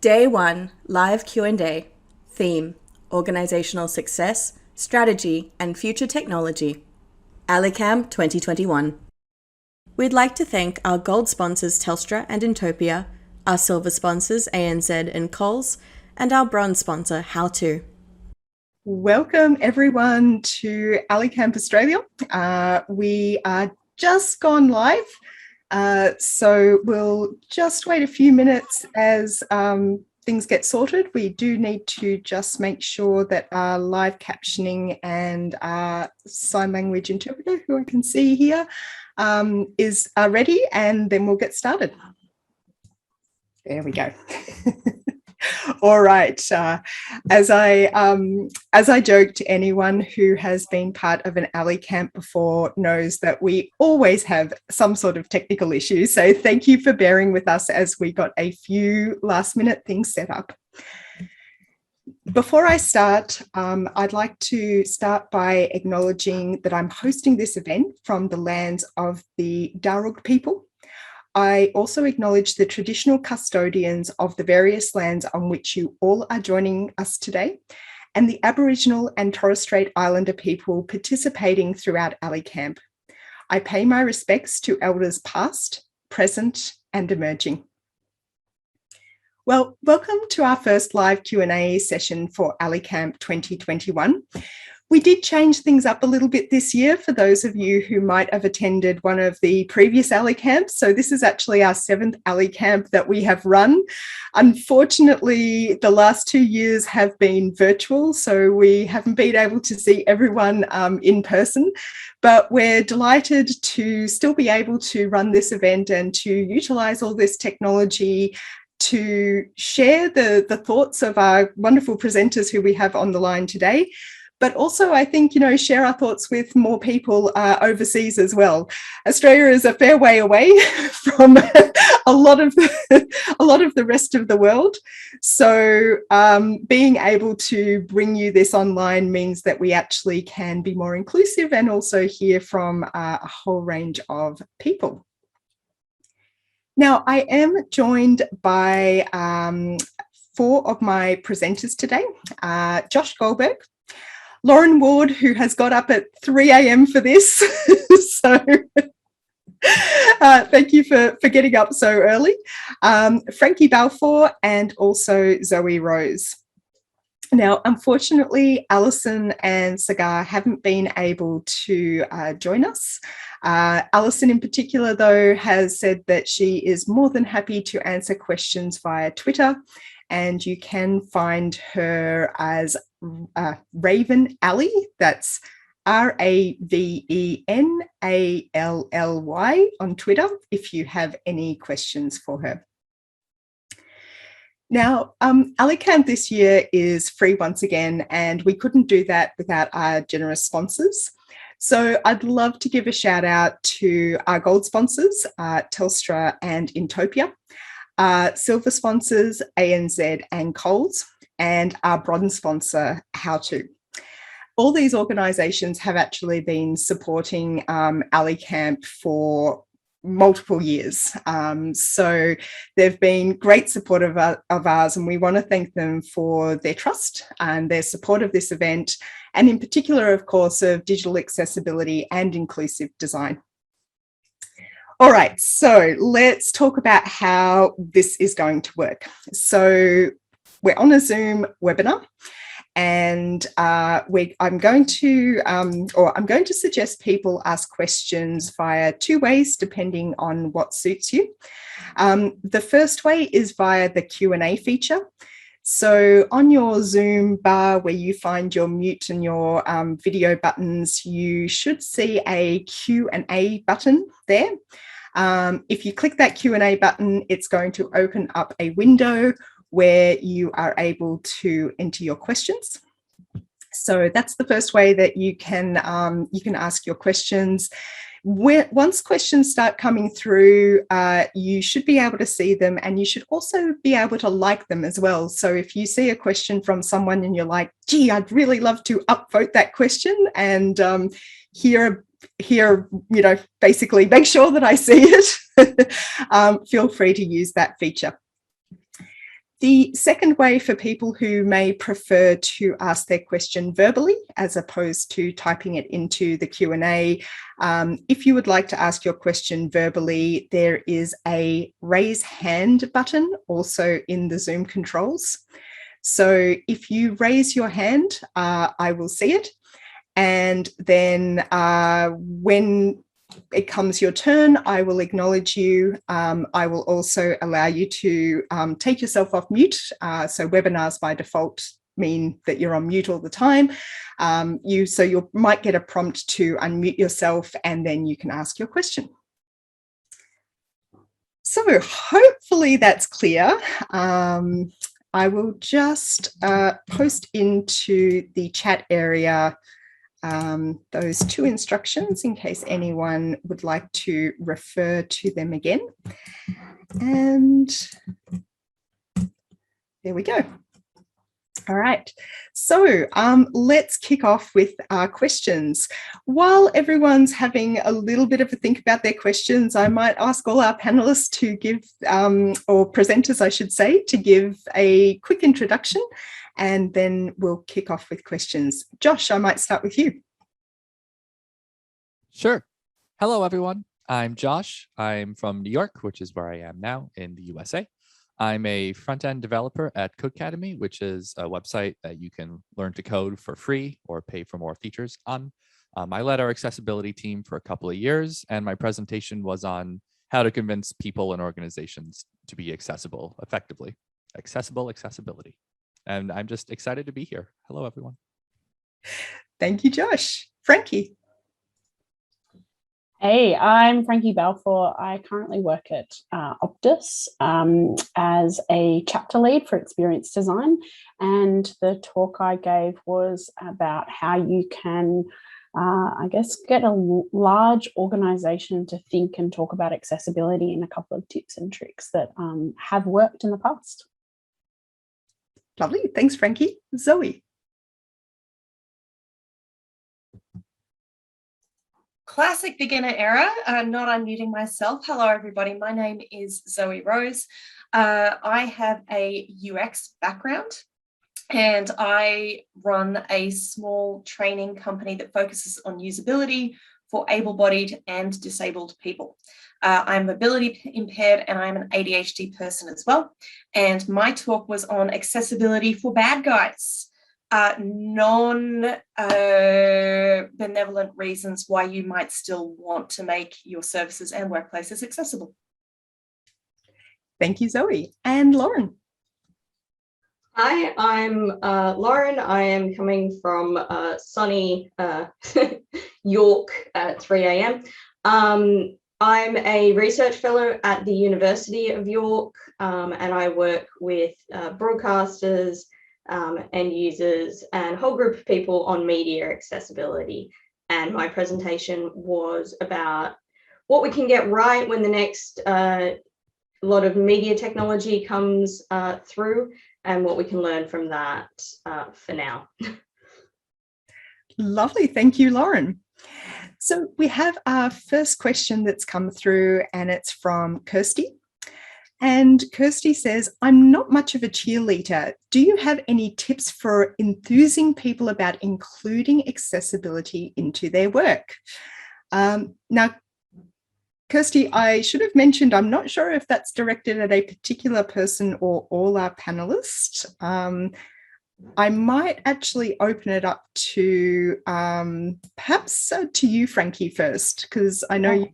Day 1 Live Q&A. Theme: Organizational Success, Strategy, and Future Technology. A11y Camp 2021. We'd like to thank our gold sponsors Telstra and Intopia, our silver sponsors ANZ and Coles, and our bronze sponsor How2. Welcome everyone to A11y Camp Australia. We are just gone live, so we'll just wait a few minutes as things get sorted. We do need to just make sure that our live captioning and our sign language interpreter, who I can see here, is ready, and then we'll get started. There we go. All right. As I joked, anyone who has been part of an A11y Camp before knows that we always have some sort of technical issue. So thank you for bearing with us as we got a few last-minute things set up. Before I start, I'd like to start by acknowledging that I'm hosting this event from the lands of the Darug people. I also acknowledge the traditional custodians of the various lands on which you all are joining us today, and the Aboriginal and Torres Strait Islander people participating throughout A11y Camp. I pay my respects to elders past, present, and emerging. Well, welcome to our first live Q&A session for A11y Camp 2021. We did change things up a little bit this year for those of you who might have attended one of the previous A11y Camps. So this is actually our 7th A11y Camp that we have run. Unfortunately, the last 2 years have been virtual, so we haven't been able to see everyone in person, but we're delighted to still be able to run this event and to utilise all this technology to share the thoughts of our wonderful presenters who we have on the line today. But also, I think, share our thoughts with more people overseas as well. Australia is a fair way away from a lot of the rest of the world. So being able to bring you this online means that we actually can be more inclusive and also hear from a whole range of people. Now, I am joined by 4 of my presenters today. Josh Goldberg, Lauren Ward, who has got up at 3 a.m. for this. So thank you for getting up so early. Frankie Balfour, and also Zoe Rose. Now, unfortunately, Alison and Sagar haven't been able to join us. Alison in particular, though, has said that she is more than happy to answer questions via Twitter, and you can find her as Raven Alley. That's RAVENALLY on Twitter if you have any questions for her. Now, A11y Camp this year is free once again, and we couldn't do that without our generous sponsors. So I'd love to give a shout out to our gold sponsors, Telstra and Intopia, silver sponsors ANZ and Coles, and our bronze sponsor How2. All these organisations have actually been supporting A11y Camp for multiple years. So they've been great support of ours, and we want to thank them for their trust and their support of this event, and in particular, of course, of digital accessibility and inclusive design. All right, so let's talk about how this is going to work. So we're on a Zoom webinar, and I'm going to suggest people ask questions via 2 ways, depending on what suits you. The first way is via the Q&A feature. So on your Zoom bar where you find your mute and your video buttons, you should see a Q&A button there. If you click that Q&A button, it's going to open up a window where you are able to enter your questions. So that's the first way that you can ask your questions. Once questions start coming through, you should be able to see them, and you should also be able to like them as well. So if you see a question from someone and you're like, gee, I'd really love to upvote that question and basically make sure that I see it, feel free to use that feature. The second way for people who may prefer to ask their question verbally as opposed to typing it into the Q&A, if you would like to ask your question verbally, there is a raise hand button also in the Zoom controls. So if you raise your hand, I will see it. And then when it comes your turn, I will acknowledge you. I will also allow you to take yourself off mute. So webinars by default mean that you're on mute all the time. So you might get a prompt to unmute yourself and then you can ask your question. So hopefully that's clear. I will just post into the chat area those two instructions in case anyone would like to refer to them again. And there we go. All right, so let's kick off with our questions. While everyone's having a little bit of a think about their questions, I might ask all our panelists to give, or presenters I should say, to give a quick introduction, and then we'll kick off with questions. Josh, I might start with you. Sure. Hello, everyone. I'm Josh. I'm from New York, which is where I am now in the USA. I'm a front-end developer at Codecademy, which is a website that you can learn to code for free or pay for more features on. I led our accessibility team for a couple of years, and my presentation was on how to convince people and organizations to be accessible effectively. Accessibility. And I'm just excited to be here. Hello, everyone. Thank you, Josh. Frankie. Hey, I'm Frankie Balfour. I currently work at Optus as a chapter lead for experience design. And the talk I gave was about how you can, I guess, get a large organization to think and talk about accessibility, and a couple of tips and tricks that have worked in the past. Lovely. Thanks, Frankie. Zoe. Classic beginner error, not unmuting myself. Hello, everybody. My name is Zoe Rose. I have a UX background and I run a small training company that focuses on usability for able-bodied and disabled people. I'm mobility impaired and I'm an ADHD person as well. And my talk was on accessibility for bad guys. Non-benevolent reasons why you might still want to make your services and workplaces accessible. Thank you, Zoe. And Lauren. Hi, I'm Lauren. I am coming from sunny York at 3 a.m. I'm a research fellow at the University of York, and I work with broadcasters, end users, and a whole group of people on media accessibility. And my presentation was about what we can get right when the next lot of media technology comes through, and what we can learn from that for now. Lovely. Thank you, Lauren. So we have our first question that's come through, and it's from Kirsty. And Kirsty says, I'm not much of a cheerleader. Do you have any tips for enthusing people about including accessibility into their work? Now, Kirsty, I should have mentioned, I'm not sure if that's directed at a particular person or all our panelists. I might actually open it up to perhaps to you, Frankie, first, because I know you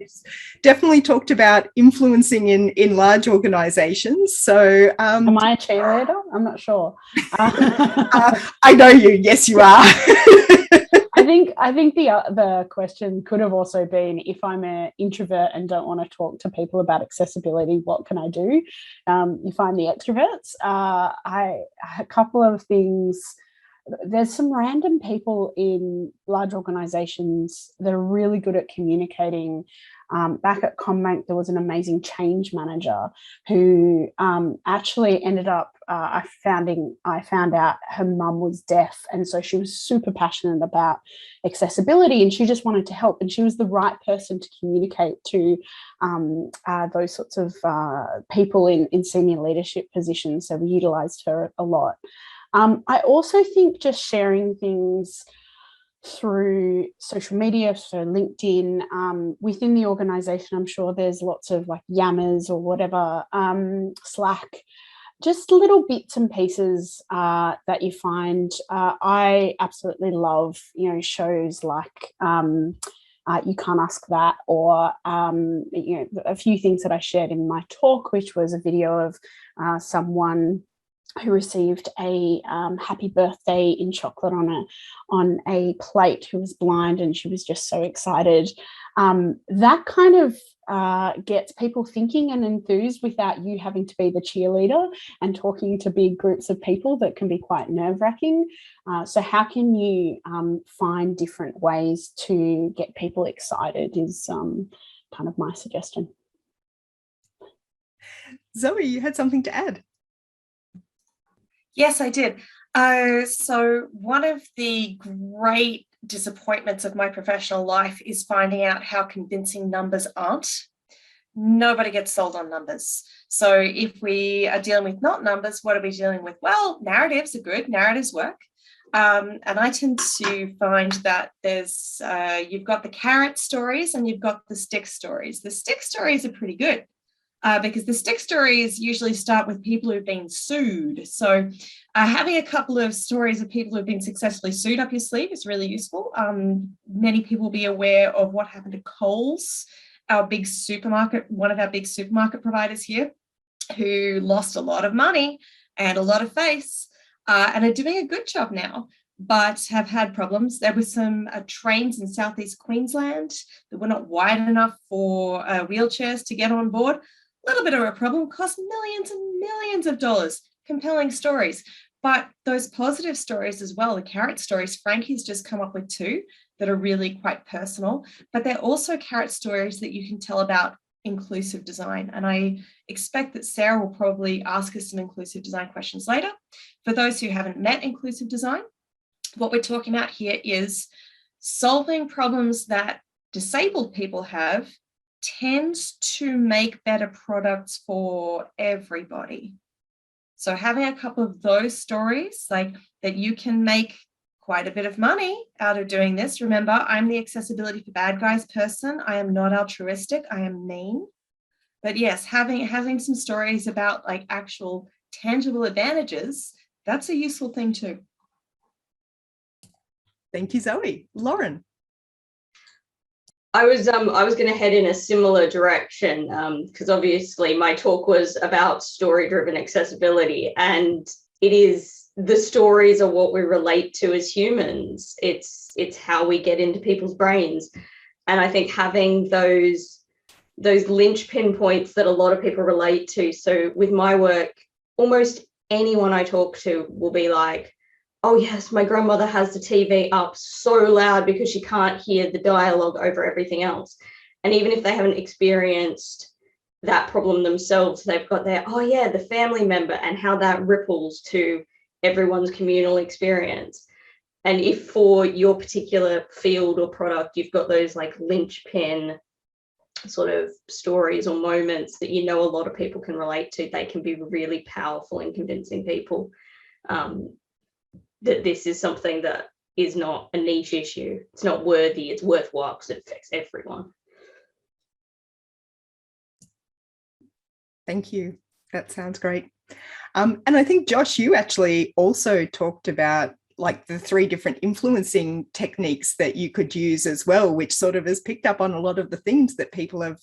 definitely talked about influencing in large organizations. So am I a cheerleader? I'm not sure. I know you. Yes, you are. I think the question could have also been, if I'm an introvert and don't want to talk to people about accessibility, what can I do? You find the extroverts. A couple of things. There's some random people in large organizations that are really good at communicating Back at CommBank, there was an amazing change manager who actually ended up, I found out her mum was deaf. And so she was super passionate about accessibility and she just wanted to help. And she was the right person to communicate to those sorts of people in senior leadership positions. So we utilized her a lot. I also think just sharing things through social media, so LinkedIn, within the organization, I'm sure there's lots of like Yammers or whatever, Slack, just little bits and pieces that you find. I absolutely love, shows like You Can't Ask That, or a few things that I shared in my talk, which was a video of someone who received a happy birthday in chocolate on a plate, who was blind, and she was just so excited. That kind of gets people thinking and enthused without you having to be the cheerleader and talking to big groups of people that can be quite nerve-wracking. So how can you find different ways to get people excited is kind of my suggestion. Zoe, you had something to add. Yes, I did. So one of the great disappointments of my professional life is finding out how convincing numbers aren't. Nobody gets sold on numbers. So if we are dealing with not numbers, what are we dealing with? Well, narratives are good. Narratives work. And I tend to find that there's you've got the carrot stories and you've got the stick stories. The stick stories are pretty good. Because the stick stories usually start with people who've been sued. So having a couple of stories of people who've been successfully sued up your sleeve is really useful. Many people will be aware of what happened to Coles, our big supermarket, one of our big supermarket providers here, who lost a lot of money and a lot of face and are doing a good job now, but have had problems. There were some trains in southeast Queensland that were not wide enough for wheelchairs to get on board. A little bit of a problem, cost millions and millions of dollars. Compelling stories. But those positive stories as well, the carrot stories, Frankie's just come up with two that are really quite personal, but they're also carrot stories that you can tell about inclusive design. And I expect that Sarah will probably ask us some inclusive design questions later. For those who haven't met inclusive design, what we're talking about here is solving problems that disabled people have tends to make better products for everybody. So having a couple of those stories, like that you can make quite a bit of money out of doing this. Remember, I'm the accessibility for bad guys person. I am not altruistic. I am mean. But yes, having some stories about like actual tangible advantages, that's a useful thing too. Thank you, Zoe. Lauren. I was going to head in a similar direction because obviously my talk was about story-driven accessibility, and it is the stories are what we relate to as humans. It's how we get into people's brains, and I think having those linchpin points that a lot of people relate to. So with my work, almost anyone I talk to will be like, oh yes, my grandmother has the TV up so loud because she can't hear the dialogue over everything else. And even if they haven't experienced that problem themselves, they've got their, oh yeah, the family member and how that ripples to everyone's communal experience. And if for your particular field or product, you've got those like linchpin sort of stories or moments that a lot of people can relate to, they can be really powerful in convincing people that this is something that is not a niche issue. It's not worthy, it's worthwhile because it affects everyone. Thank you. That sounds great. And I think, Josh, you actually also talked about like the 3 different influencing techniques that you could use as well, which sort of has picked up on a lot of the themes that people have,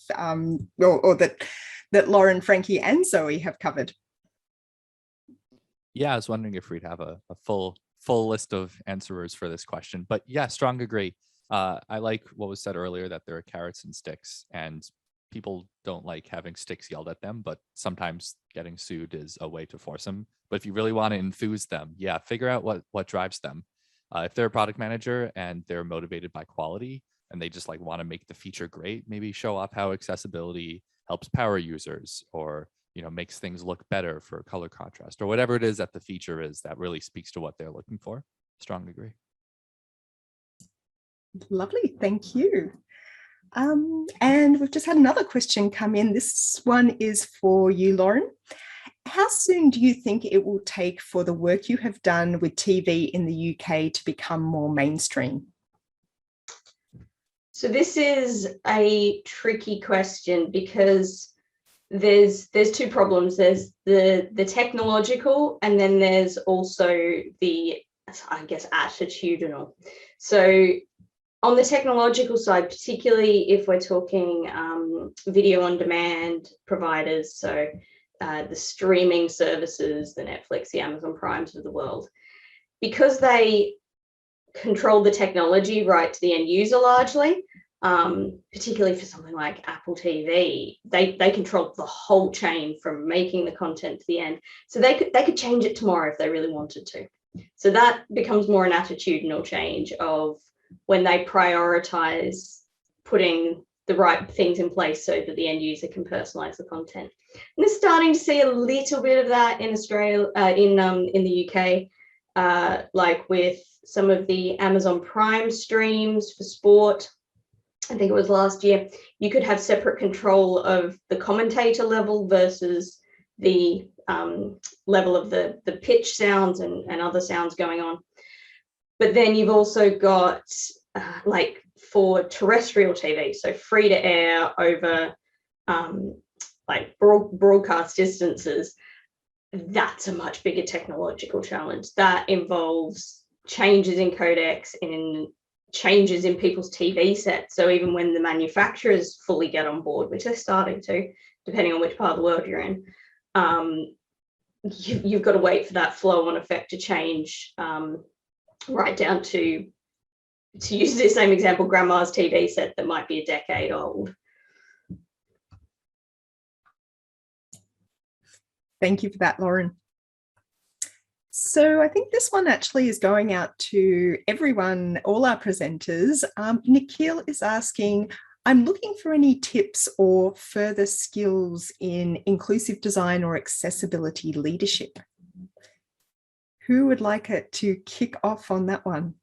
or that Lauren, Frankie and Zoe have covered. Yeah, I was wondering if we'd have a full list of answerers for this question, but yeah, strong agree. I like what was said earlier, that there are carrots and sticks, and people don't like having sticks yelled at them, but sometimes getting sued is a way to force them. But if you really want to enthuse them, yeah, figure out what drives them. If they're a product manager and they're motivated by quality, and they just like want to make the feature great, maybe show off how accessibility helps power users, or makes things look better for color contrast, or whatever it is that the feature is that really speaks to what they're looking for. Strongly agree. Lovely, thank you. And we've just had another question come in. This one is for you, Lauren. How soon do you think it will take for the work you have done with TV in the UK to become more mainstream? So this is a tricky question because there's two problems. There's the technological, and then there's also the, I guess, attitudinal. So on the technological side, particularly if we're talking video on demand providers, so the streaming services, the Netflix, the Amazon Primes of the world, because they control the technology right to the end user largely, particularly for something like Apple TV, they control the whole chain from making the content to the end. So they could change it tomorrow if they really wanted to. So that becomes more an attitudinal change of when they prioritize putting the right things in place so that the end user can personalize the content. And they're starting to see a little bit of that in Australia, in the UK, like with some of the Amazon Prime streams for sport. I think it was last year, you could have separate control of the commentator level versus the level of the pitch sounds and other sounds going on. But then you've also got like for terrestrial TV, so free to air over like broadcast distances, that's a much bigger technological challenge. That involves changes in codecs, in changes in people's TV sets. So even when the manufacturers fully get on board, which they're starting to, depending on which part of the world you're in, you've got to wait for that flow-on effect to change, right down to use the same example, grandma's TV set that might be a decade old. Thank you for that, Lauren. So I think this one actually is going out to everyone, all our presenters. Nikhil is asking, I'm looking for any tips or further skills in inclusive design or accessibility leadership. Who would like it to kick off on that one?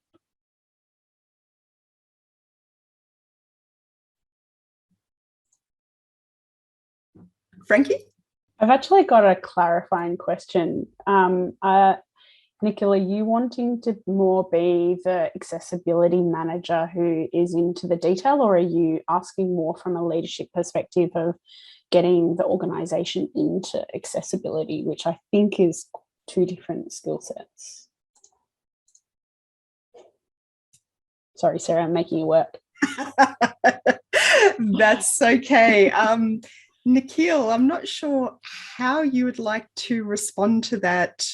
Frankie? I've actually got a clarifying question. Nicola, are you wanting to more be the accessibility manager who is into the detail, or are you asking more from a leadership perspective of getting the organisation into accessibility, which I think is two different skill sets? Sorry, Sarah, I'm making you work. That's okay. Nikhil, I'm not sure how you would like to respond to that.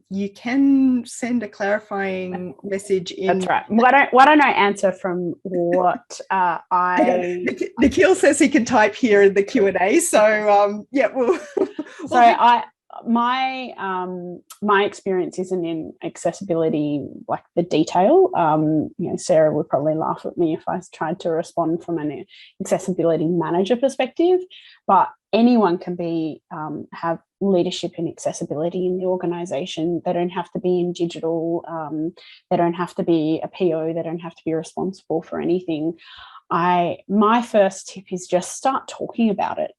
You can send a clarifying message in. That's right. Why don't I answer from what I... Nikhil says he can type here in the Q&A. So yeah, my experience isn't in accessibility, like the detail. Sarah would probably laugh at me if I tried to respond from an accessibility manager perspective, but anyone can be have leadership in accessibility in the organisation. They don't have to be in digital. They don't have to be a PO. They don't have to be responsible for anything. My first tip is just start talking about it.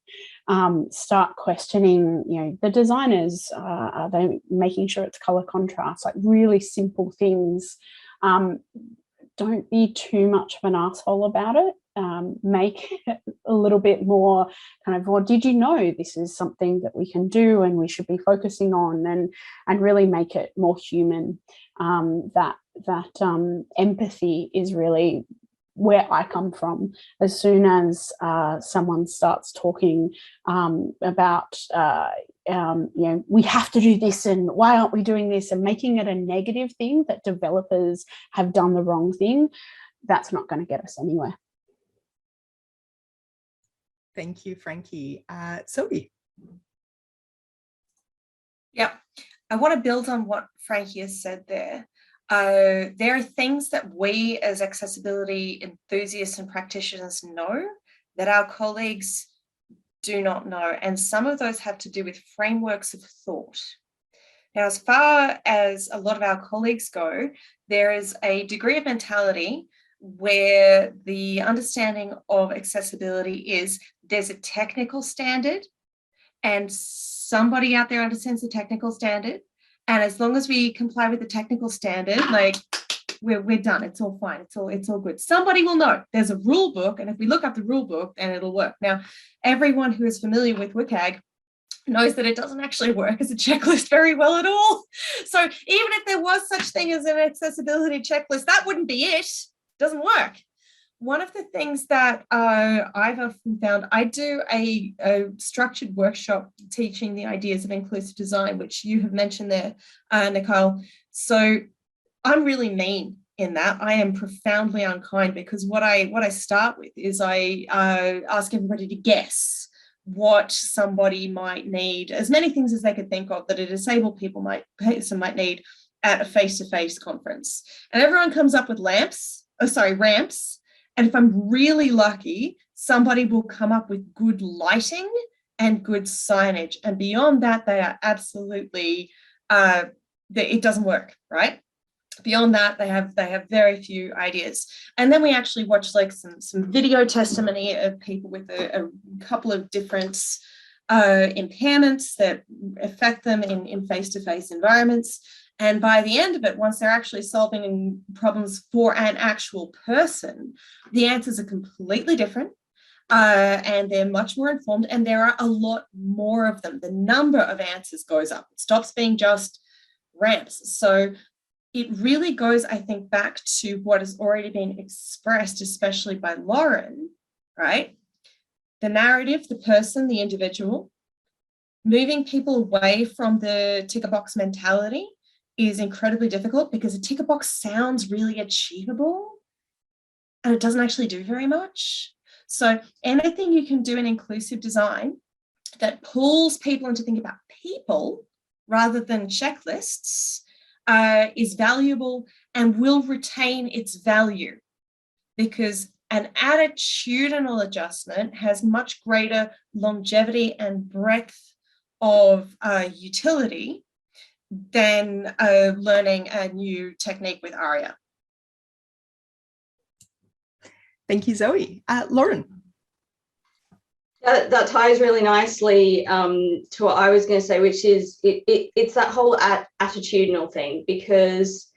Start questioning, the designers, are they making sure it's color contrast, like really simple things. Don't be too much of an asshole about it. Make it a little bit more kind of, well, did you know this is something that we can do and we should be focusing on, and really make it more human. That empathy is really where I come from. As soon as someone starts talking about, we have to do this and why aren't we doing this, and making it a negative thing that developers have done the wrong thing, that's not going to get us anywhere. Thank you, Frankie. Zoe? Yeah, I want to build on what Frankie has said there. there are things that we as accessibility enthusiasts and practitioners know that our colleagues do not know. And some of those have to do with frameworks of thought. Now, as far as a lot of our colleagues go, there is a degree of mentality where the understanding of accessibility is there's a technical standard and somebody out there understands the technical standard. And as long as we comply with the technical standard, like we're done. It's all fine. It's all good. Somebody will know there's a rule book. And if we look up the rule book, then it'll work. Now, everyone who is familiar with WCAG knows that it doesn't actually work as a checklist very well at all. So even if there was such thing as an accessibility checklist, that wouldn't be it. It doesn't work. One of the things that I've often found, I do a structured workshop teaching the ideas of inclusive design, which you have mentioned there, Nicole. So I'm really mean in that. I am profoundly unkind because what I start with is I ask everybody to guess what somebody might need, as many things as they could think of that a disabled person might need at a face-to-face conference. And everyone comes up with ramps. And if I'm really lucky, somebody will come up with good lighting and good signage. And beyond that, they are absolutely, it doesn't work, right? Beyond that, they have very few ideas. And then we actually watch like some video testimony of people with a couple of different impairments that affect them in face-to-face environments. And by the end of it, once they're actually solving problems for an actual person, the answers are completely different. And they're much more informed, and there are a lot more of them. The number of answers goes up. It stops being just ramps. So it really goes, I think, back to what has already been expressed, especially by Lauren, right? The narrative, the person, the individual, moving people away from the ticker box mentality is incredibly difficult because a ticker box sounds really achievable and it doesn't actually do very much. So anything you can do in inclusive design that pulls people into thinking about people rather than checklists is valuable and will retain its value, because an attitudinal adjustment has much greater longevity and breadth of utility than learning a new technique with ARIA. Thank you, Zoe. Lauren. That ties really nicely to what I was going to say, which is it's that whole attitudinal thing, because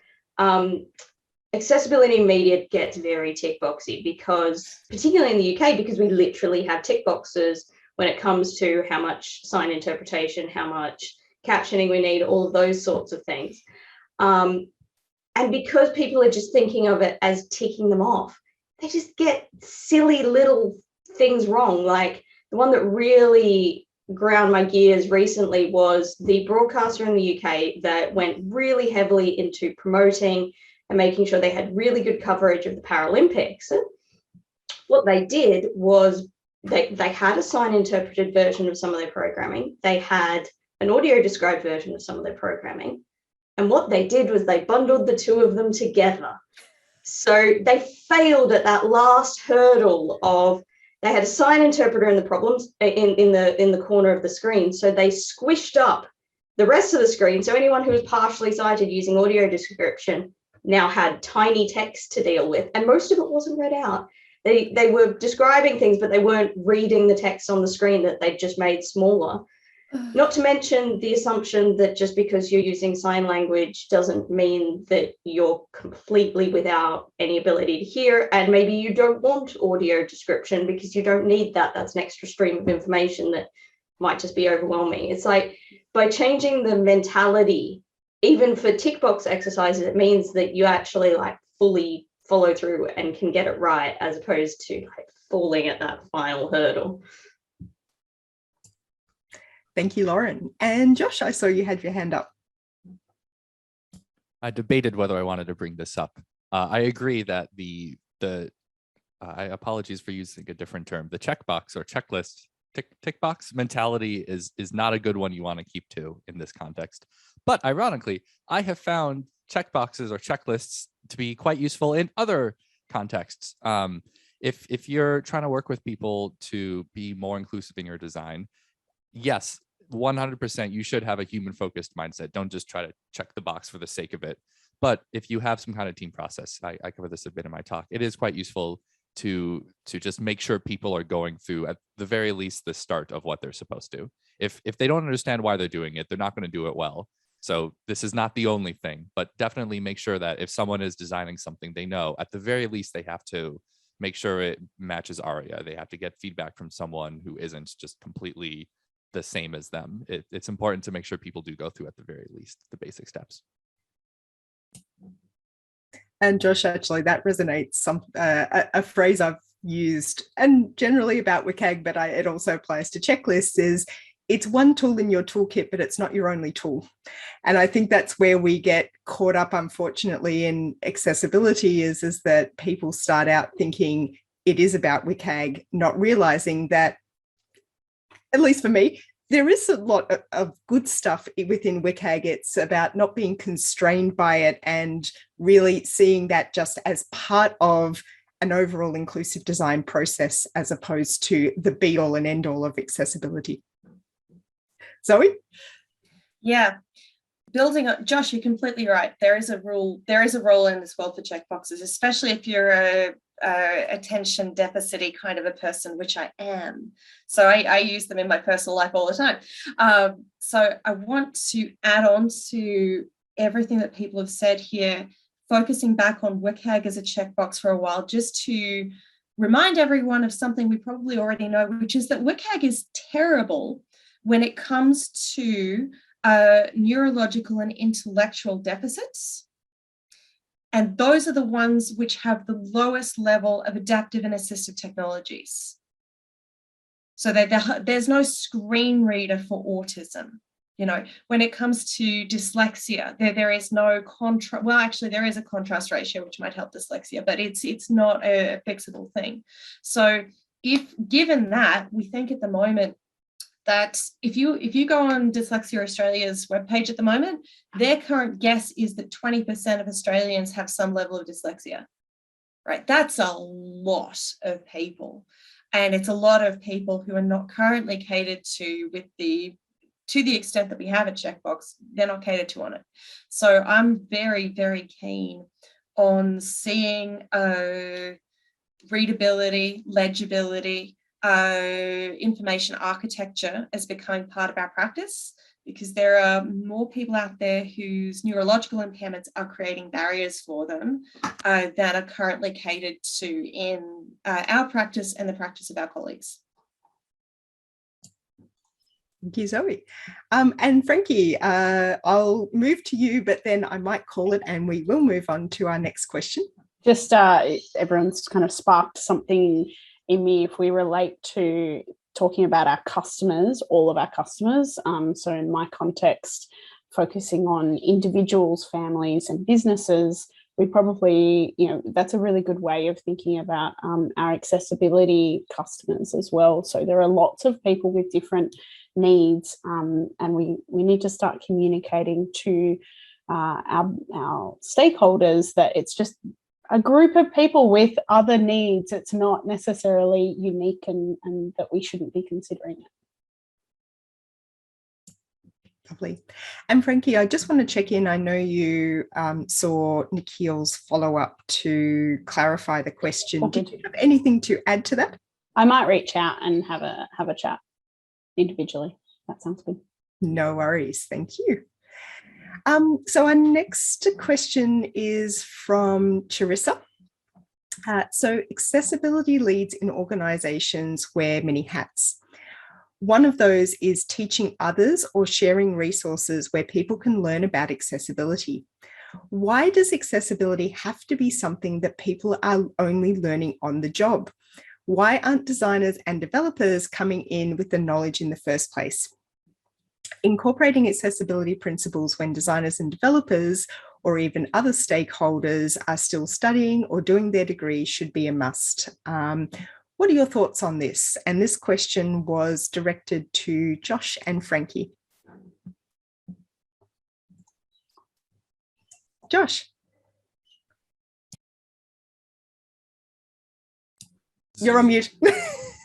accessibility media gets very tick boxy, because particularly in the UK, because we literally have tick boxes when it comes to how much sign interpretation, how much captioning we need, all of those sorts of things. And because people are just thinking of it as ticking them off, they just get silly little things wrong. Like the one that really ground my gears recently was the broadcaster in the UK that went really heavily into promoting and making sure they had really good coverage of the Paralympics. What they did was they had a sign interpreted version of some of their programming. They had an audio described version of some of their programming. And what they did was they bundled the two of them together. So they failed at that last hurdle of, they had a sign interpreter in the problems in the corner of the screen. So they squished up the rest of the screen. So anyone who was partially sighted using audio description now had tiny text to deal with. And most of it wasn't read out. They were describing things, but they weren't reading the text on the screen that they'd just made smaller. Not to mention the assumption that just because you're using sign language doesn't mean that you're completely without any ability to hear, and maybe you don't want audio description because you don't need that. That's an extra stream of information that might just be overwhelming. It's like, by changing the mentality, even for tick box exercises, it means that you actually like fully follow through and can get it right, as opposed to like falling at that final hurdle. Thank you, Lauren. And Josh, I saw you had your hand up. I debated whether I wanted to bring this up. I agree that I apologies for using a different term. The checkbox or checklist tick box mentality is not a good one you want to keep to in this context. But ironically, I have found checkboxes or checklists to be quite useful in other contexts. If you're trying to work with people to be more inclusive in your design, yes, 100% you should have a human focused mindset. Don't just try to check the box for the sake of it. But if you have some kind of team process, I cover this a bit in my talk, it is quite useful to just make sure people are going through, at the very least, the start of what they're supposed to. If they don't understand why they're doing it, they're not going to do it well. So this is not the only thing, but definitely make sure that if someone is designing something, they know at the very least they have to make sure it matches ARIA. They have to get feedback from someone who isn't just completely the same as them. It's important to make sure people do go through, at the very least, the basic steps. And Josh, actually, that resonates. A phrase I've used, and generally about WCAG, but it also applies to checklists, is it's one tool in your toolkit, but it's not your only tool. And I think that's where we get caught up, unfortunately, in accessibility, is that people start out thinking it is about WCAG, not realizing that, at least for me, there is a lot of good stuff within WCAG. It's about not being constrained by it and really seeing that just as part of an overall inclusive design process, as opposed to the be all and end all of accessibility. Zoe? Yeah. Building on Josh, you're completely right. There is a role in this world for checkboxes, especially if you're a attention deficit kind of a person, which I am. So I use them in my personal life all the time. So I want to add on to everything that people have said here, focusing back on WCAG as a checkbox for a while, just to remind everyone of something we probably already know, which is that WCAG is terrible when it comes to neurological and intellectual deficits. And those are the ones which have the lowest level of adaptive and assistive technologies. So there's no screen reader for autism. When it comes to dyslexia, there is no contrast. Well, actually, there is a contrast ratio, which might help dyslexia, but it's not a fixable thing. So if given that, we think at the moment that if you go on Dyslexia Australia's webpage at the moment, their current guess is that 20% of Australians have some level of dyslexia, right? That's a lot of people. And it's a lot of people who are not currently catered to to the extent that we have a checkbox, they're not catered to on it. So I'm very, very keen on seeing readability, legibility, information architecture as becoming part of our practice, because there are more people out there whose neurological impairments are creating barriers for them that are currently catered to in our practice and the practice of our colleagues. Thank you, Zoe. And Frankie, I'll move to you, but then I might call it and we will move on to our next question. Just everyone's kind of sparked something in me if we relate to talking about our customers, all of our customers. So in my context, focusing on individuals, families, and businesses, we probably, that's a really good way of thinking about our accessibility customers as well. So there are lots of people with different needs, and we need to start communicating to our stakeholders that it's just a group of people with other needs. It's not necessarily unique, and that we shouldn't be considering it. Lovely. And Frankie, I just want to check in. I know you saw Nikhil's follow-up to clarify the question. Did you have anything to add to that? I might reach out and have a chat individually. That sounds good. No worries. Thank you. So our next question is from Charissa. So accessibility leads in organisations wear many hats. One of those is teaching others or sharing resources where people can learn about accessibility. Why does accessibility have to be something that people are only learning on the job? Why aren't designers and developers coming in with the knowledge in the first place? Incorporating accessibility principles when designers and developers, or even other stakeholders, are still studying or doing their degree should be a must. What are your thoughts on this? And this question was directed to Josh and Frankie. Josh. You're on mute.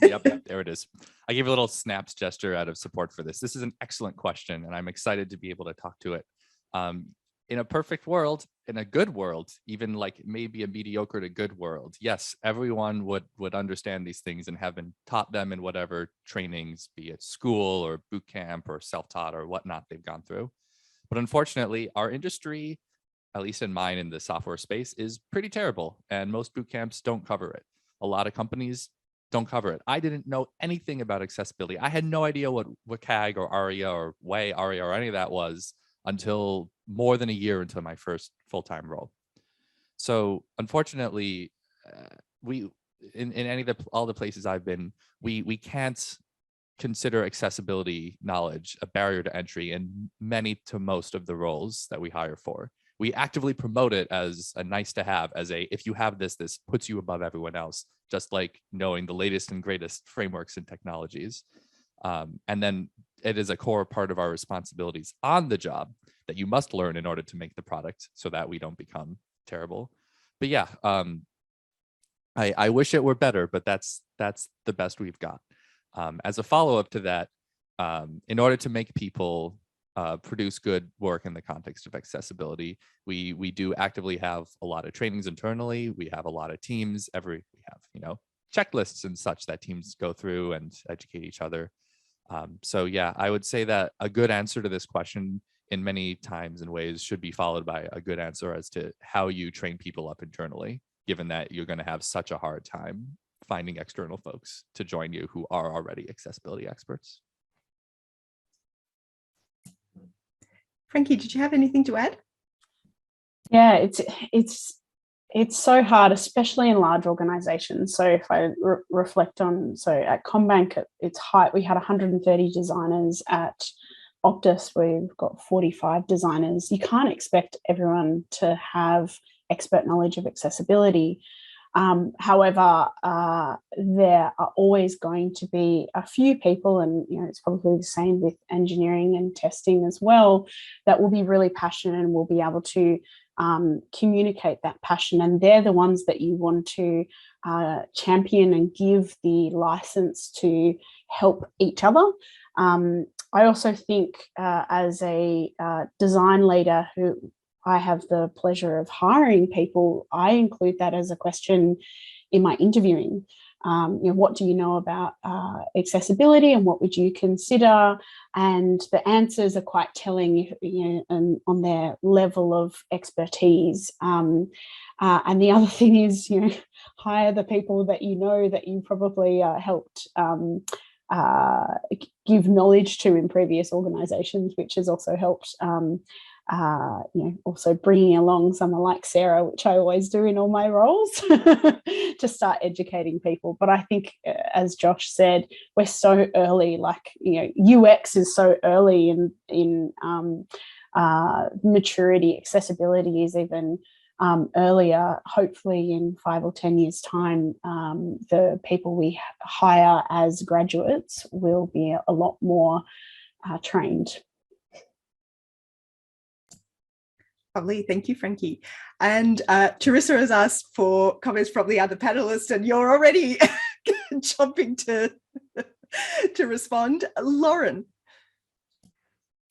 Yep, there it is. I gave a little snaps gesture out of support for this. This is an excellent question, and I'm excited to be able to talk to it. In a perfect world, in a good world, even like maybe a mediocre to good world, yes, everyone would understand these things and have been taught them in whatever trainings, be it school or boot camp or self-taught or whatnot they've gone through. But unfortunately, our industry, at least in mine in the software space, is pretty terrible, and most boot camps don't cover it. A lot of companies don't cover it. I didn't know anything about accessibility. I had no idea what WCAG or ARIA or WAY, ARIA or any of that was until more than a year into my first full-time role. So unfortunately, we in any of all the places I've been, we can't consider accessibility knowledge a barrier to entry in many to most of the roles that we hire for. We actively promote it as a nice to have, as a, if you have this puts you above everyone else, just like knowing the latest and greatest frameworks and technologies. And then it is a core part of our responsibilities on the job that you must learn in order to make the product so that we don't become terrible. But yeah, I wish it were better, but that's the best we've got. As a follow-up to that, in order to make people produce good work in the context of accessibility, we do actively have a lot of trainings internally. We have a lot of teams. We have checklists and such that teams go through and educate each other. So yeah, I would say that a good answer to this question in many times and ways should be followed by a good answer as to how you train people up internally, given that you're going to have such a hard time finding external folks to join you who are already accessibility experts. Frankie, did you have anything to add? Yeah, it's so hard, especially in large organizations. So if I reflect on, so at CommBank at its height, we had 130 designers. At Optus, we've got 45 designers. You can't expect everyone to have expert knowledge of accessibility. However, there are always going to be a few people, and it's probably the same with engineering and testing as well, that will be really passionate and will be able to communicate that passion, and they're the ones that you want to champion and give the license to help each other. I also think as a design leader who I have the pleasure of hiring people, I include that as a question in my interviewing. What do you know about accessibility, and what would you consider? And the answers are quite telling, and on their level of expertise. And the other thing is, hire the people that that you probably helped give knowledge to in previous organisations, which has also helped. Also bringing along someone like Sarah, which I always do in all my roles, to start educating people. But I think, as Josh said, we're so early. UX is so early in maturity. Accessibility is even earlier. Hopefully, in 5 or 10 years' time, the people we hire as graduates will be a lot more trained. Lovely, thank you, Frankie. And Teresa has asked for comments from the other panelists, and you're already jumping to respond. Lauren.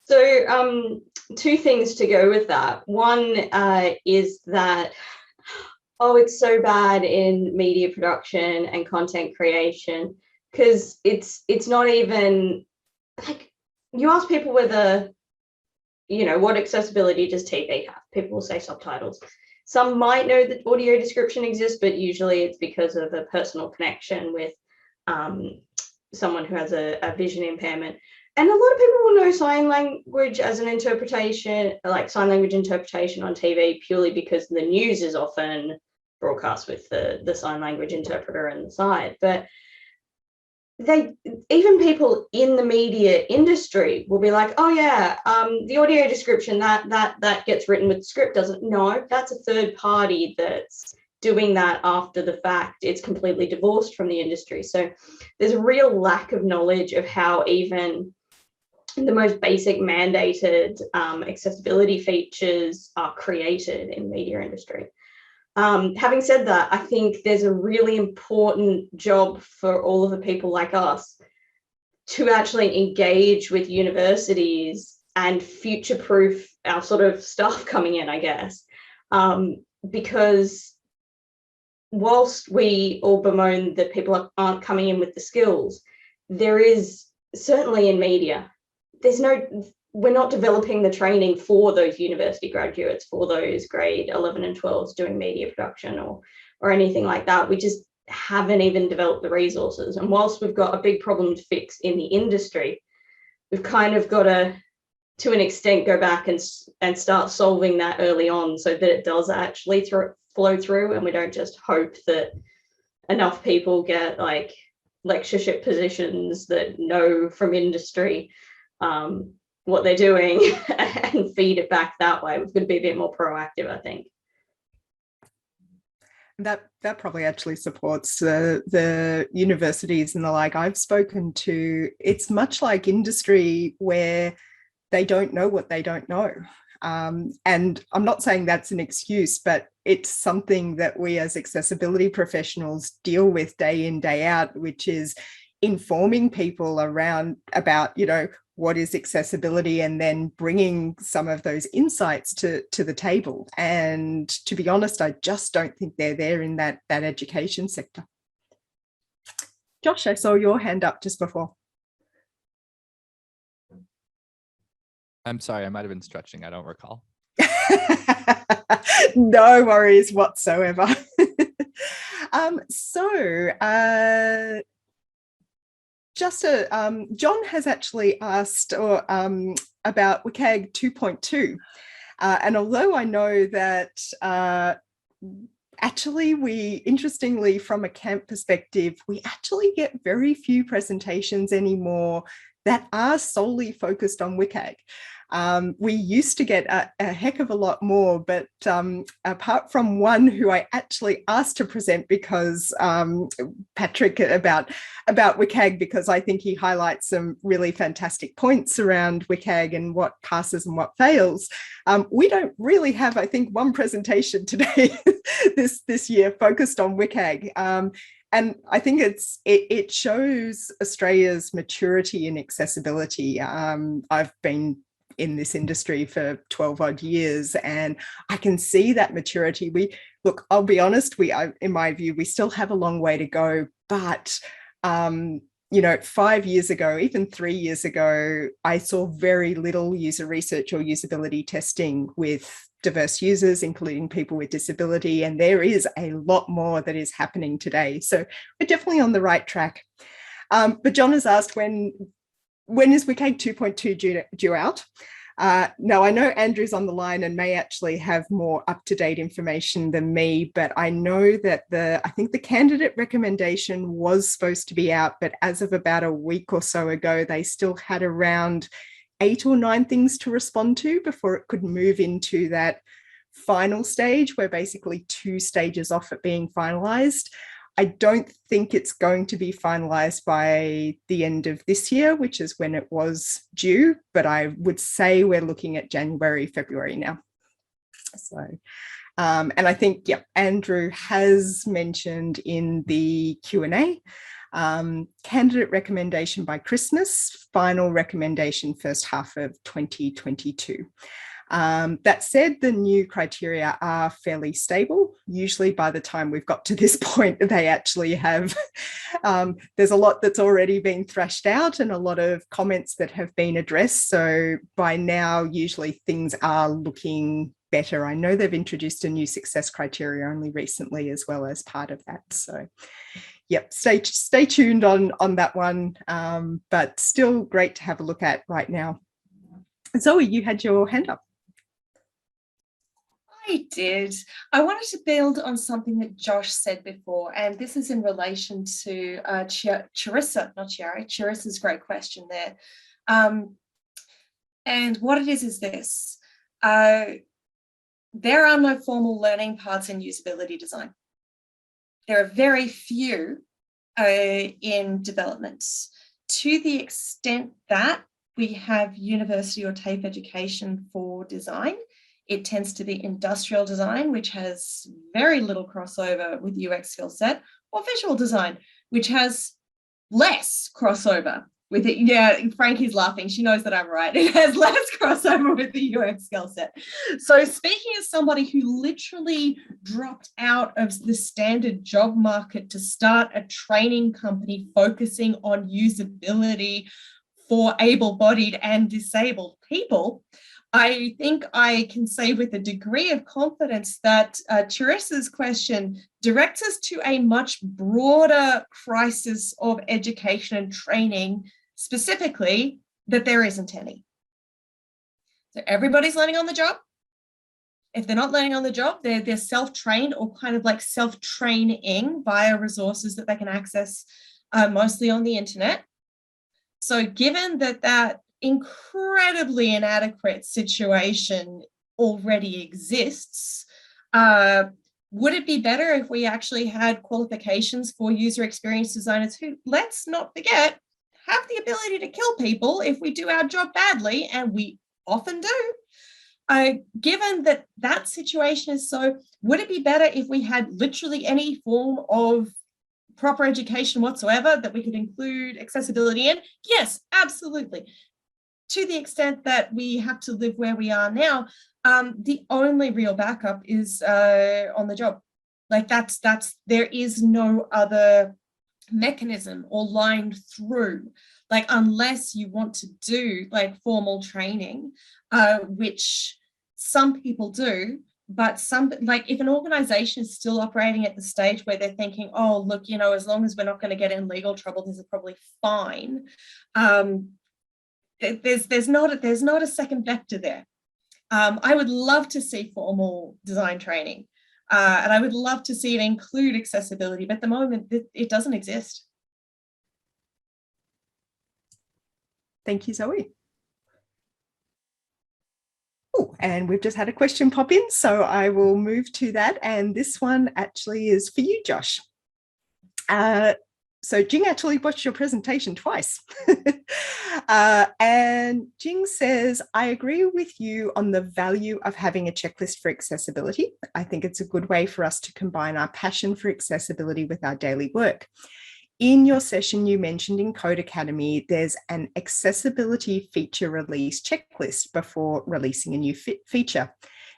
So 2 things to go with that. One is that, it's so bad in media production and content creation, because it's not even like, you ask people whether what accessibility does TV have? People will say subtitles. Some might know that audio description exists, but usually it's because of a personal connection with someone who has a vision impairment. And a lot of people will know sign language as an interpretation, like sign language interpretation on TV, purely because the news is often broadcast with the sign language interpreter on the side. But even people in the media industry will be like, the audio description that gets written with the script doesn't. No, that's a third party that's doing that after the fact. It's completely divorced from the industry. So there's a real lack of knowledge of how even the most basic mandated accessibility features are created in the media industry. Having said that, I think there's a really important job for all of the people like us to actually engage with universities and future-proof our sort of staff coming in, I guess. Because whilst we all bemoan that people aren't coming in with the skills, there is certainly in media, we're not developing the training for those university graduates, for those grade 11 and 12s doing media production or anything like that. We just haven't even developed the resources. And whilst we've got a big problem to fix in the industry, we've kind of got to an extent, go back and start solving that early on so that it does actually flow through, and we don't just hope that enough people get like lectureship positions that know from industry what they're doing and feed it back that way. We've got to be a bit more proactive, I think. That probably actually supports the universities and the like I've spoken to. It's much like industry where they don't know what they don't know. And I'm not saying that's an excuse, but it's something that we as accessibility professionals deal with day in, day out, which is informing people about, what is accessibility, and then bringing some of those insights to the table. And to be honest, I just don't think they're there in that education sector. Josh, I saw your hand up just before. I'm sorry, I might have been stretching. I don't recall. No worries whatsoever. John has actually asked about WCAG 2.2. And although I know that actually interestingly, from a camp perspective, we actually get very few presentations anymore that are solely focused on WCAG. We used to get a heck of a lot more, but apart from one who I actually asked to present because Patrick about WCAG, because I think he highlights some really fantastic points around WCAG and what passes and what fails. We don't really have, I think, one presentation today this year focused on WCAG. And I think it shows Australia's maturity in accessibility. I've been in this industry for 12 odd years, and I can see that maturity. I'll be honest, in my view, we still have a long way to go, but 5 years ago, even 3 years ago, I saw very little user research or usability testing with diverse users, including people with disability, and there is a lot more that is happening today. So we're definitely on the right track. But John has asked, when is WCAG 2.2 due out? Now, I know Andrew's on the line and may actually have more up-to-date information than me, but I know that I think the candidate recommendation was supposed to be out, but as of about a week or so ago, they still had around 8 or 9 things to respond to before it could move into that final stage, where basically 2 stages off it being finalized. I don't think it's going to be finalized by the end of this year, which is when it was due, but I would say we're looking at January, February now. So, and I think, Andrew has mentioned in the Q&A, candidate recommendation by Christmas, final recommendation first half of 2022. That said, the new criteria are fairly stable. Usually by the time we've got to this point, they actually have, there's a lot that's already been thrashed out and a lot of comments that have been addressed. So by now, usually things are looking better. I know they've introduced a new success criteria only recently as well as part of that. So stay tuned on that one, but still great to have a look at right now. Zoe, you had your hand up. I did. I wanted to build on something that Josh said before, and this is in relation to Charissa's great question there. And what it is this. There are no formal learning paths in usability design. There are very few in development. To the extent that we have university or TAFE education for design. It tends to be industrial design, which has very little crossover with UX skill set, or visual design, which has less crossover with it. Yeah, Frankie's laughing. She knows that I'm right. It has less crossover with the UX skill set. So speaking as somebody who literally dropped out of the standard job market to start a training company focusing on usability for able-bodied and disabled people, I think I can say with a degree of confidence that Teresa's question directs us to a much broader crisis of education and training, specifically that there isn't any. So everybody's learning on the job. If they're not learning on the job, they're self-trained or kind of like self-training via resources that they can access mostly on the internet. So given that incredibly inadequate situation already exists, would it be better if we actually had qualifications for user experience designers who, let's not forget, have the ability to kill people if we do our job badly, and we often do. Given that situation is so, would it be better if we had literally any form of proper education whatsoever that we could include accessibility in? Yes, absolutely. To the extent that we have to live where we are now, the only real backup is on the job. Like there is no other mechanism or line through, like unless you want to do like formal training, which some people do. But like if an organization is still operating at the stage where they're thinking, oh, look, you know, as long as we're not going to get in legal trouble, this is probably fine. There's not a second vector there. I would love to see formal design training, and I would love to see it include accessibility, but at the moment it doesn't exist. Thank you, Zoe. Oh, and we've just had a question pop in, so I will move to that. And this one actually is for you, Josh. So Jing actually watched your presentation twice. And Jing says, I agree with you on the value of having a checklist for accessibility. I think it's a good way for us to combine our passion for accessibility with our daily work. In your session, you mentioned in Code Academy, there's an accessibility feature release checklist before releasing a new feature.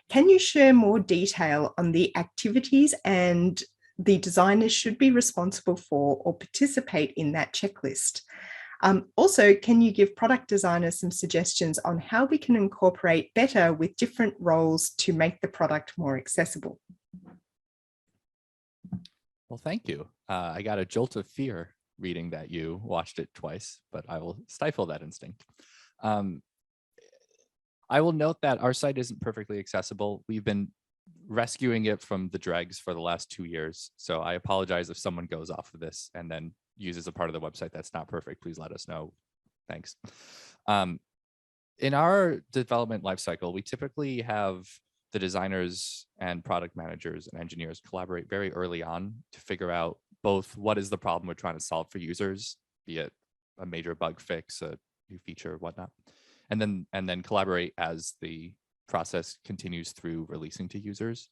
Can you share more detail on the activities and the designers should be responsible for or participate in that checklist? Also, can you give product designers some suggestions on how we can incorporate better with different roles to make the product more accessible? Well, thank you. I got a jolt of fear reading that you watched it twice, but I will stifle that instinct. I will note that our site isn't perfectly accessible. We've been rescuing it from the dregs for the last 2 years. So I apologize if someone goes off of this and then uses a part of the website that's not perfect. Please let us know. Thanks. In our development lifecycle, we typically have the designers and product managers and engineers collaborate very early on to figure out both what is the problem we're trying to solve for users, be it a major bug fix, a new feature, whatnot, and then collaborate as the process continues through releasing to users.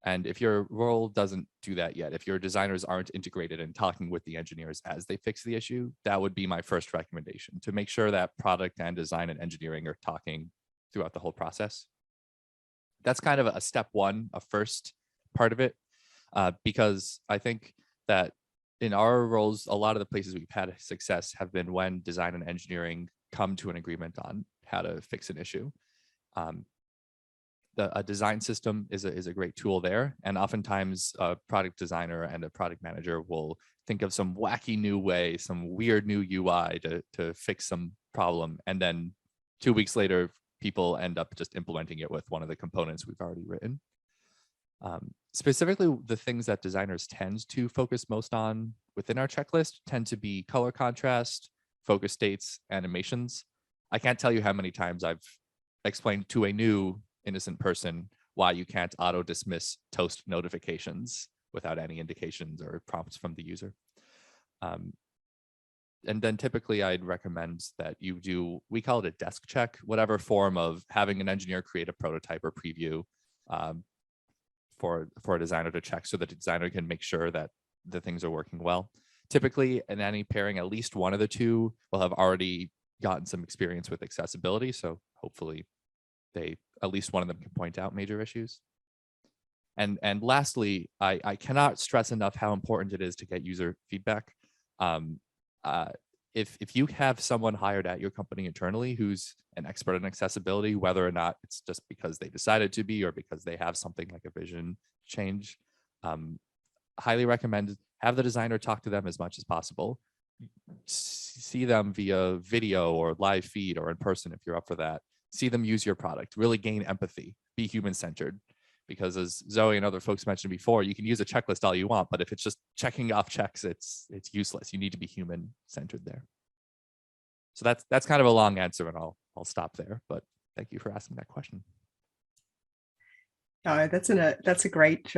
And if your role doesn't do that yet, if your designers aren't integrated and talking with the engineers as they fix the issue, that would be my first recommendation, to make sure that product and design and engineering are talking throughout the whole process. That's kind of a step one, a first part of it, because I think that in our roles, a lot of the places we've had success have been when design and engineering come to an agreement on how to fix an issue. A design system is a great tool there. And oftentimes a product designer and a product manager will think of some wacky new way, some weird new UI to fix some problem. And then 2 weeks later, people end up just implementing it with one of the components we've already written. Specifically, the things that designers tend to focus most on within our checklist tend to be color contrast, focus states, animations. I can't tell you how many times I've explained to a new innocent person why you can't auto dismiss toast notifications without any indications or prompts from the user. and then typically I'd recommend that you do, we call it a desk check, whatever form of having an engineer create a prototype or preview for a designer to check, so that the designer can make sure that the things are working well. Typically in any pairing, at least one of the two will have already gotten some experience with accessibility. So hopefully at least one of them can point out major issues. And lastly, I cannot stress enough how important it is to get user feedback. If you have someone hired at your company internally who's an expert in accessibility, whether or not it's just because they decided to be or because they have something like a vision change, highly recommend have the designer talk to them as much as possible. See them via video or live feed or in person if you're up for that. See them use your product, really gain empathy, be human-centered. Because as Zoe and other folks mentioned before, you can use a checklist all you want, but if it's just checking off checks, it's useless. You need to be human-centered there. So that's kind of a long answer, and I'll stop there. But thank you for asking that question. No, that's a great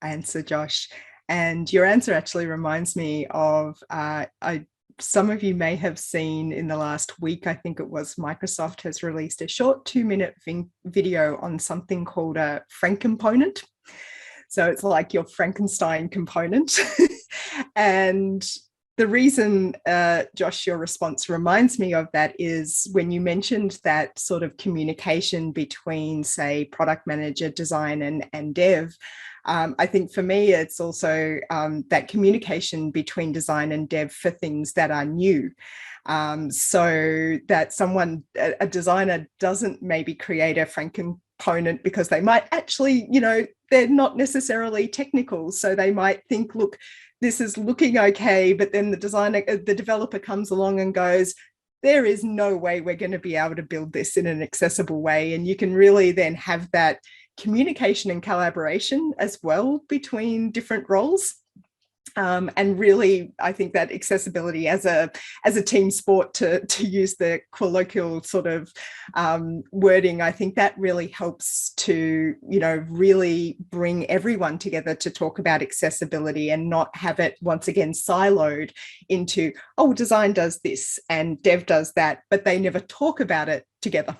answer, Josh. And your answer actually reminds me of some of you may have seen in the last week, I think it was, Microsoft has released a short 2-minute video on something called a Frank component. So it's like your Frankenstein component. And the reason, Josh, your response reminds me of that is when you mentioned that sort of communication between, say, product manager, design, and dev. I think for me, it's also that communication between design and dev for things that are new. So that a designer doesn't maybe create a Frank component because they might actually, they're not necessarily technical. So they might think, look, this is looking okay, but then the developer comes along and goes, there is no way we're going to be able to build this in an accessible way. And you can really then have that communication and collaboration as well between different roles. And really, I think that accessibility as a team sport, to use the colloquial sort of wording, I think that really helps to, really bring everyone together to talk about accessibility and not have it once again siloed into, oh, design does this and dev does that, but they never talk about it together.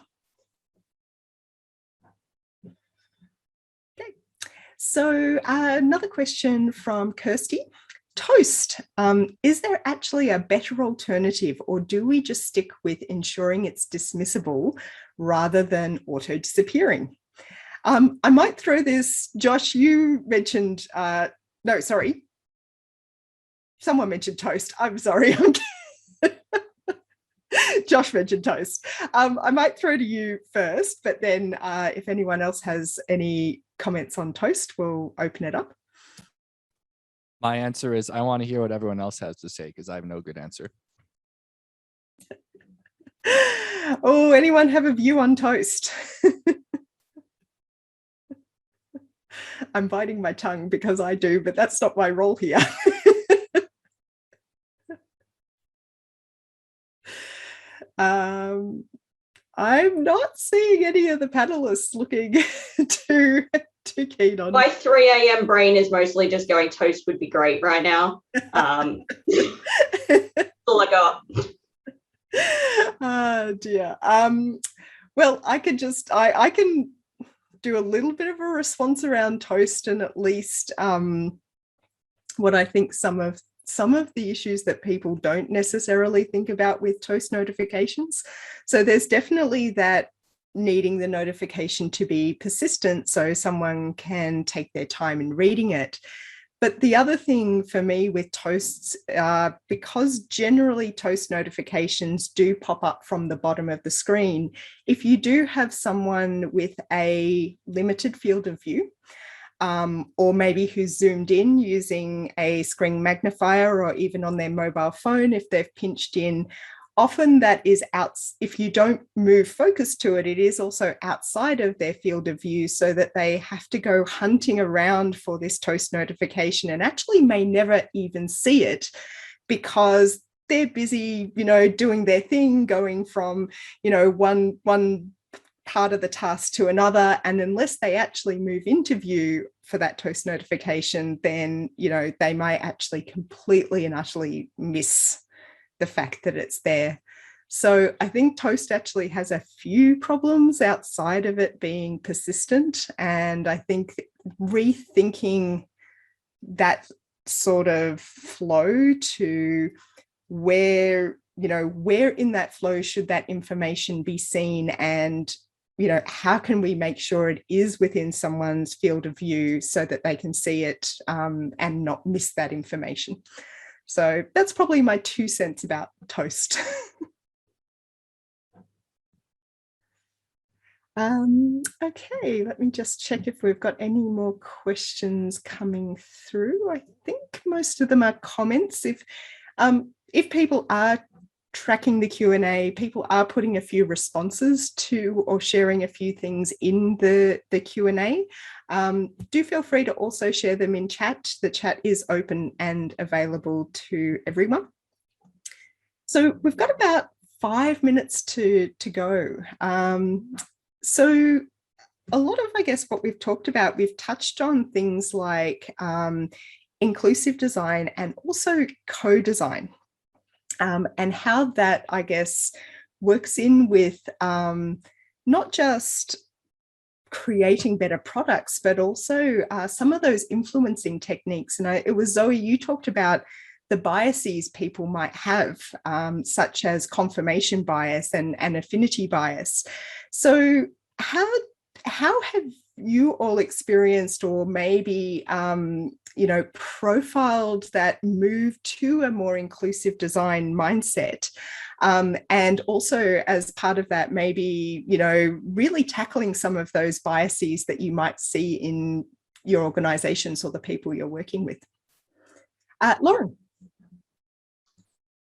Okay, so another question from Kirsty. Toast, is there actually a better alternative, or do we just stick with ensuring it's dismissible rather than auto disappearing? I might throw this, Josh, you mentioned, no, sorry. Someone mentioned toast. I'm sorry. Josh mentioned toast. I might throw to you first, but then if anyone else has any comments on toast, we'll open it up. My answer is I want to hear what everyone else has to say because I have no good answer. Oh, anyone have a view on toast? I'm biting my tongue because I do, but that's not my role here. I'm not seeing any of the panelists looking too keen on. My 3 a.m. brain is mostly just going, toast would be great right now. That's all I got. Oh dear. Well, I can do a little bit of a response around toast, and at least what I think some of the issues that people don't necessarily think about with toast notifications. So there's definitely that needing the notification to be persistent so someone can take their time in reading it. But the other thing for me with toasts, because generally toast notifications do pop up from the bottom of the screen, if you do have someone with a limited field of view, or maybe who's zoomed in using a screen magnifier, or even on their mobile phone, if they've pinched in, often that is out. If you don't move focus to it, it is also outside of their field of view, so that they have to go hunting around for this toast notification and actually may never even see it because they're busy, doing their thing, going from, one part of the task to another. And unless they actually move into view for that toast notification, then, they might actually completely and utterly miss the fact that it's there. So I think Toast actually has a few problems outside of it being persistent. And I think rethinking that sort of flow to where in that flow should that information be seen, and how can we make sure it is within someone's field of view so that they can see it and not miss that information. So that's probably my 2 cents about Toast. Okay, let me just check if we've got any more questions coming through. I think most of them are comments. If people are tracking the Q&A, people are putting a few responses to or sharing a few things in the Q&A. Do feel free to also share them in chat. The chat is open and available to everyone. So we've got about 5 minutes to go. So a lot of, I guess, what we've talked about, we've touched on things like inclusive design and also co-design, and how that, I guess, works in with not just creating better products, but also some of those influencing techniques. And it was Zoe, you talked about the biases people might have, such as confirmation bias and affinity bias. So how have you all experienced, or maybe profiled that move to a more inclusive design mindset, and also as part of that, maybe really tackling some of those biases that you might see in your organizations or the people you're working with? Lauren.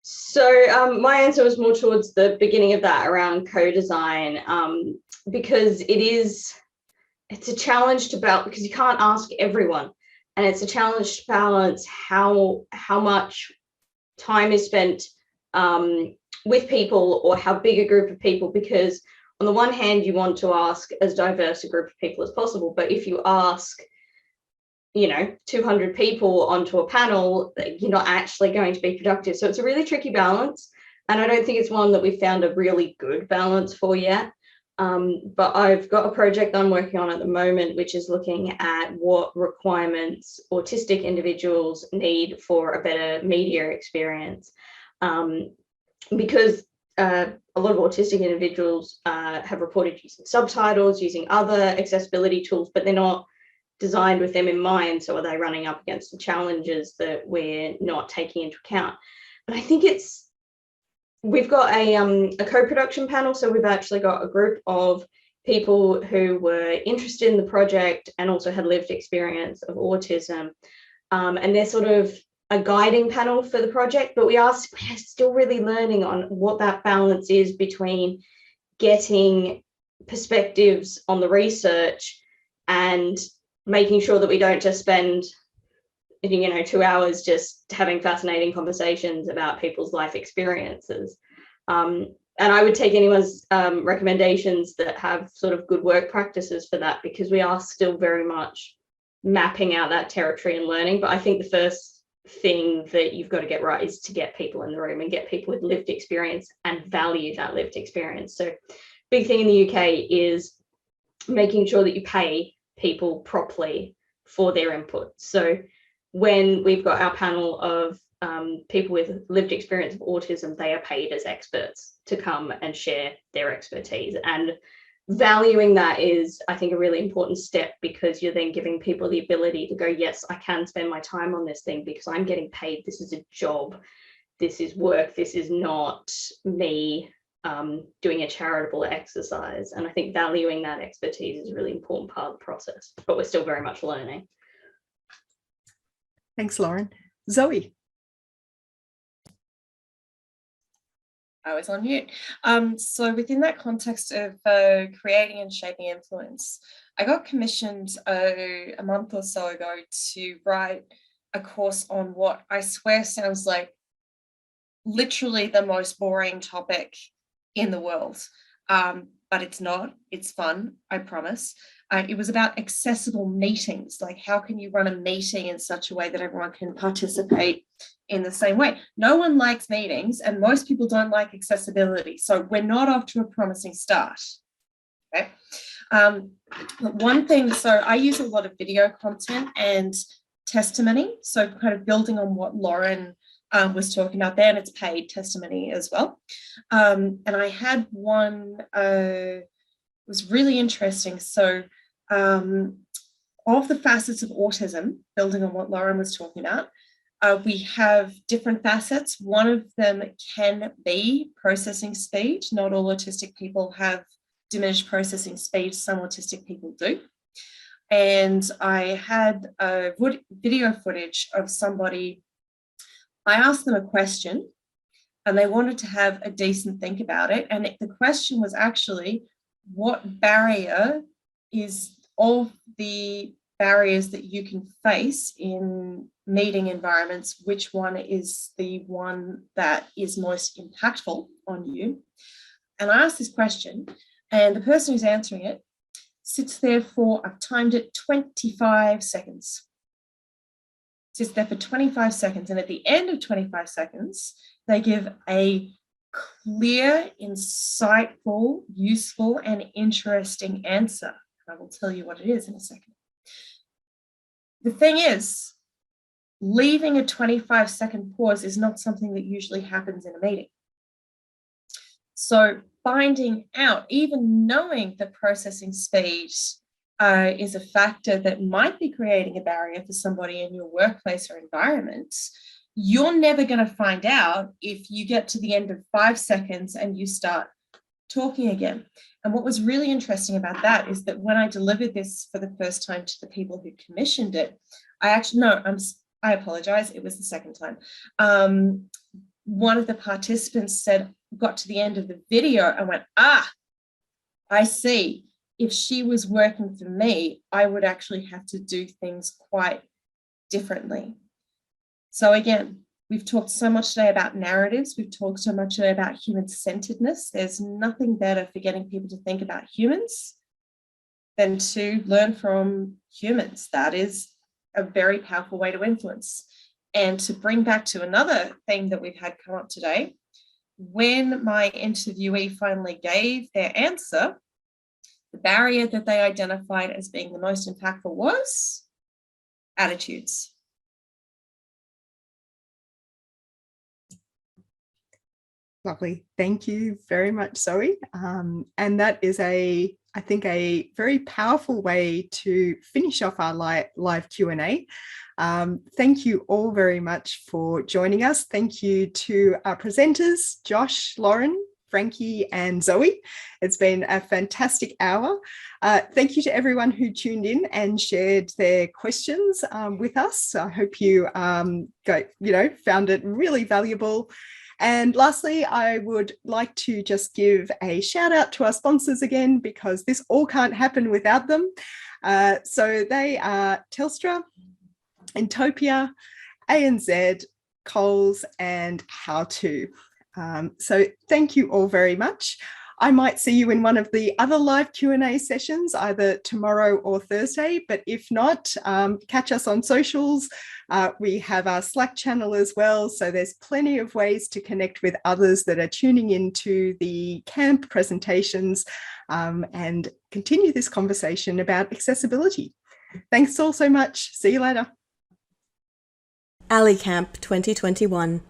So my answer was more towards the beginning of that, around co-design, because it's a challenge to balance, because you can't ask everyone, and it's a challenge to balance how much time is spent with people, or how big a group of people, because on the one hand you want to ask as diverse a group of people as possible, but if you ask 200 people onto a panel, you're not actually going to be productive. So it's a really tricky balance, and I don't think it's one that we've found a really good balance for yet. But I've got a project I'm working on at the moment, which is looking at what requirements autistic individuals need for a better media experience. Because a lot of autistic individuals have reported using subtitles, using other accessibility tools, but they're not designed with them in mind. So are they running up against the challenges that we're not taking into account? And I think we've got a co-production panel. So we've actually got a group of people who were interested in the project and also had lived experience of autism. And they're sort of a guiding panel for the project, but we're still really learning on what that balance is between getting perspectives on the research and making sure that we don't just spend 2 hours just having fascinating conversations about people's life experiences. And I would take anyone's recommendations that have sort of good work practices for that, because we are still very much mapping out that territory and learning. But I think the first thing that you've got to get right is to get people in the room and get people with lived experience and value that lived experience. So big thing in the UK is making sure that you pay people properly for their input. So when we've got our panel of people with lived experience of autism, they are paid as experts to come and share their expertise. And valuing that is, I think, a really important step, because you're then giving people the ability to go, yes, I can spend my time on this thing because I'm getting paid. This is a job. This is work. This is not me doing a charitable exercise. And I think valuing that expertise is a really important part of the process, but we're still very much learning. Thanks, Lauren. Zoe. I was on mute. So within that context of creating and shaping influence, I got commissioned a month or so ago to write a course on what I swear sounds like literally the most boring topic in the world. But it's not. It's fun, I promise. It was about accessible meetings, like how can you run a meeting in such a way that everyone can participate in the same way. No one likes meetings, and most people don't like accessibility. So we're not off to a promising start. Okay. One thing, so I use a lot of video content and testimony, so kind of building on what Lauren was talking about there, and it's paid testimony as well. And I had one, was really interesting. So of the facets of autism, building on what Lauren was talking about, we have different facets. One of them can be processing speed. Not all autistic people have diminished processing speed. Some autistic people do. And I had a video footage of somebody. I asked them a question and they wanted to have a decent think about it. And the question was actually, what barrier is of the barriers that you can face in meeting environments, which one is the one that is most impactful on you? And I asked this question, and the person who's answering it sits there for, I've timed it, 25 seconds. Sits there for 25 seconds. And at the end of 25 seconds, they give a clear, insightful, useful, and interesting answer. I will tell you what it is in a second. The thing is, leaving a 25-second pause is not something that usually happens in a meeting. So finding out, even knowing that processing speed is a factor that might be creating a barrier for somebody in your workplace or environment, you're never going to find out if you get to the end of 5 seconds and you start talking again. And what was really interesting about that is that when I delivered this for the first time to the people who commissioned it, I apologize, it was the second time. One of the participants said, got to the end of the video and went, I see. If she was working for me, I would actually have to do things quite differently. So again, we've talked so much today about narratives. We've talked so much today about human-centeredness. There's nothing better for getting people to think about humans than to learn from humans. That is a very powerful way to influence. And to bring back to another theme that we've had come up today, when my interviewee finally gave their answer, the barrier that they identified as being the most impactful was attitudes. Lovely. Thank you very much, Zoe. And that is I think a very powerful way to finish off our live Q&A. Thank you all very much for joining us. Thank you to our presenters, Josh, Lauren, Frankie and Zoe. It's been a fantastic hour. Thank you to everyone who tuned in and shared their questions with us. I hope you found it really valuable. And lastly, I would like to just give a shout out to our sponsors again, because this all can't happen without them. So they are Telstra, Entopia, ANZ, Coles and How To. So thank you all very much. I might see you in one of the other live Q&A sessions, either tomorrow or Thursday, but if not, catch us on socials. We have our Slack channel as well, so there's plenty of ways to connect with others that are tuning into the camp presentations and continue this conversation about accessibility. Thanks all so much. See you later. A11y Camp 2021.